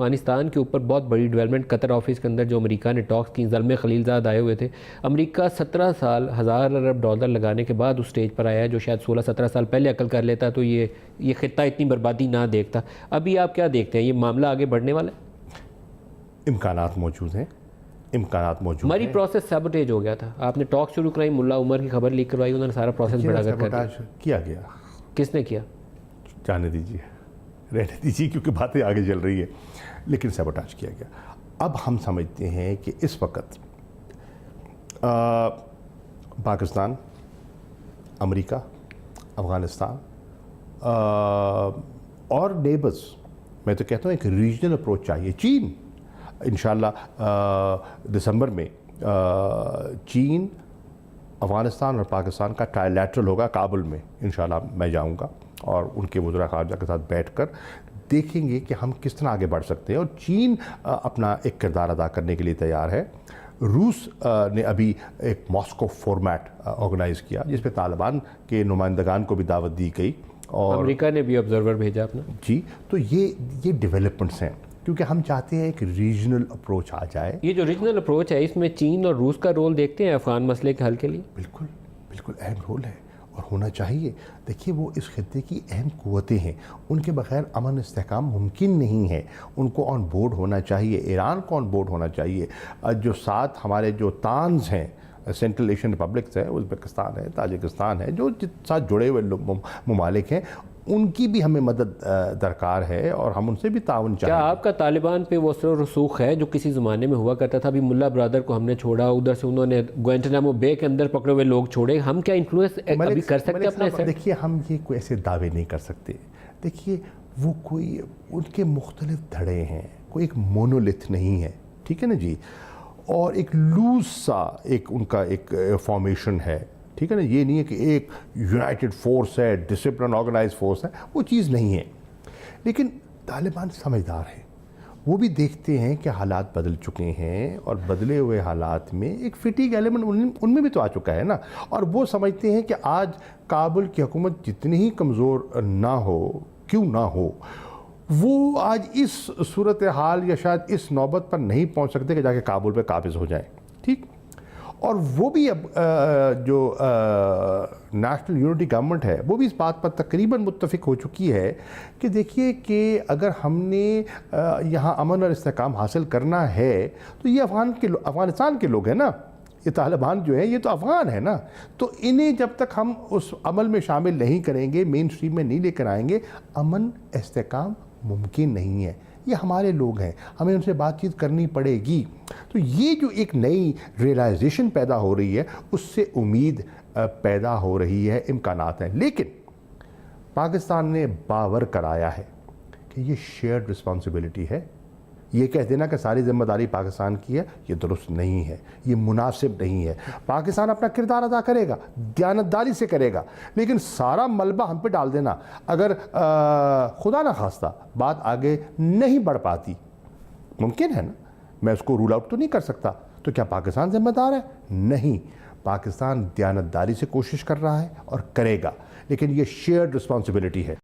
افغانستان کے اوپر بہت بڑی ڈیولپمنٹ قطر آفس کے اندر جو امریکہ نے ٹاکس کی، زلمے خلیلزاد آئے ہوئے تھے. امریکہ 17 سال $1000 ارب لگانے کے بعد اس سٹیج پر آیا ہے جو شاید 16-17 سال پہلے عقل کر لیتا تو یہ خطہ اتنی بربادی نہ دیکھتا. ابھی آپ کیا دیکھتے ہیں، یہ معاملہ آگے بڑھنے والا ہے؟ امکانات موجود ہیں، امکانات موجود ہیں. ہماری پروسیس سیبوٹیج ہو گیا تھا. آپ نے ٹاک شروع کرائی، ملا عمر کی خبر لیک کروائی، انہوں نے سارا پروسیس بڑا کر دیا. کیا گیا؟ کس نے کیا؟ جانے دیجیے، رہنے دیجیے، کیونکہ باتیں آگے چل رہی ہے، لیکن سیبوٹاج کیا گیا. اب ہم سمجھتے ہیں کہ اس وقت پاکستان، امریکہ، افغانستان اور نیبرز، میں تو کہتا ہوں ایک ریجنل اپروچ چاہیے. چین انشاءاللہ دسمبر میں چین، افغانستان اور پاکستان کا ٹرائلیٹرل ہوگا کابل میں. انشاءاللہ میں جاؤں گا اور ان کے وزراء خارجہ کے ساتھ بیٹھ کر دیکھیں گے کہ ہم کس طرح آگے بڑھ سکتے ہیں. اور چین اپنا ایک کردار ادا کرنے کے لیے تیار ہے. روس نے ابھی ایک ماسکو فارمیٹ آرگنائز کیا جس پہ طالبان کے نمائندگان کو بھی دعوت دی گئی، اور امریکہ نے بھی آبزرور بھیجا اپنا. جی، تو یہ ڈیولپمنٹس ہیں، کیونکہ ہم چاہتے ہیں ایک ریجنل اپروچ آ جائے. یہ جو ریجنل اپروچ ہے، اس میں چین اور روس کا رول دیکھتے ہیں افغان مسئلے کے حل کے لیے؟ بالکل بالکل اہم رول ہے اور ہونا چاہیے. دیکھیے، وہ اس خطے کی اہم قوتیں ہیں، ان کے بغیر امن استحکام ممکن نہیں ہے. ان کو آن بورڈ ہونا چاہیے، ایران کو آن بورڈ ہونا چاہیے. جو ساتھ ہمارے جو تانز ہیں، سینٹرل ایشین ریپبلکس ہیں، ازبکستان ہے، تاجکستان ہے، جو ساتھ جڑے ہوئے ممالک ہیں، ان کی بھی ہمیں مدد درکار ہے اور ہم ان سے بھی تعاون چاہیے. کیا آپ کا طالبان پہ وہ اثر و رسوخ ہے جو کسی زمانے میں ہوا کرتا تھا؟ ابھی ملا برادر کو ہم نے چھوڑا، ادھر سے انہوں نے گوینٹنامو بے کے اندر پکڑے ہوئے لوگ چھوڑے. ہم کیا انفلوئنس ابھی کر سکتے اپنے سے؟ دیکھیے، ہم یہ کوئی ایسے دعوے نہیں کر سکتے. دیکھیے، وہ کوئی ان کے مختلف دھڑے ہیں، کوئی ایک مونولیتھ نہیں ہے، ٹھیک ہے نا جی. اور ایک لوز سا ایک ان کا ایک فارمیشن ہے، ٹھیک ہے نا. یہ نہیں ہے کہ ایک یونائٹڈ فورس ہے، ڈسپلن آرگنائز فورس ہے، وہ چیز نہیں ہے. لیکن طالبان سمجھدار ہیں، وہ بھی دیکھتے ہیں کہ حالات بدل چکے ہیں، اور بدلے ہوئے حالات میں ایک فٹیگ ایلیمنٹ ان میں بھی تو آ چکا ہے نا. اور وہ سمجھتے ہیں کہ آج کابل کی حکومت جتنی ہی کمزور نہ ہو، کیوں نہ ہو، وہ آج اس صورتحال یا شاید اس نوبت پر نہیں پہنچ سکتے کہ جا کے کابل پہ قابض ہو جائیں. ٹھیک، اور وہ بھی اب جو نیشنل یونٹی گورنمنٹ ہے، وہ بھی اس بات پر تقریباً متفق ہو چکی ہے کہ دیکھیے کہ اگر ہم نے یہاں امن اور استحکام حاصل کرنا ہے تو یہ افغانستان کے لوگ ہیں نا. یہ طالبان جو ہیں یہ تو افغان ہیں نا. تو انہیں جب تک ہم اس عمل میں شامل نہیں کریں گے، مین سٹریم میں نہیں لے کر آئیں گے، امن استحکام ممکن نہیں ہے. یہ ہمارے لوگ ہیں، ہمیں ان سے بات چیت کرنی پڑے گی. تو یہ جو ایک نئی ریئلائزیشن پیدا ہو رہی ہے، اس سے امید پیدا ہو رہی ہے، امکانات ہیں. لیکن پاکستان نے باور کرایا ہے کہ یہ شیئرڈ رسپانسبلٹی ہے. یہ کہہ دینا کہ ساری ذمہ داری پاکستان کی ہے، یہ درست نہیں ہے، یہ مناسب نہیں ہے. پاکستان اپنا کردار ادا کرے گا، دیانتداری سے کرے گا، لیکن سارا ملبہ ہم پہ ڈال دینا، اگر خدا نہ خواستہ بات آگے نہیں بڑھ پاتی، ممکن ہے نا، میں اس کو رول آؤٹ تو نہیں کر سکتا، تو کیا پاکستان ذمہ دار ہے؟ نہیں. پاکستان دیانتداری سے کوشش کر رہا ہے اور کرے گا، لیکن یہ شیئرڈ رسپانسبلٹی ہے.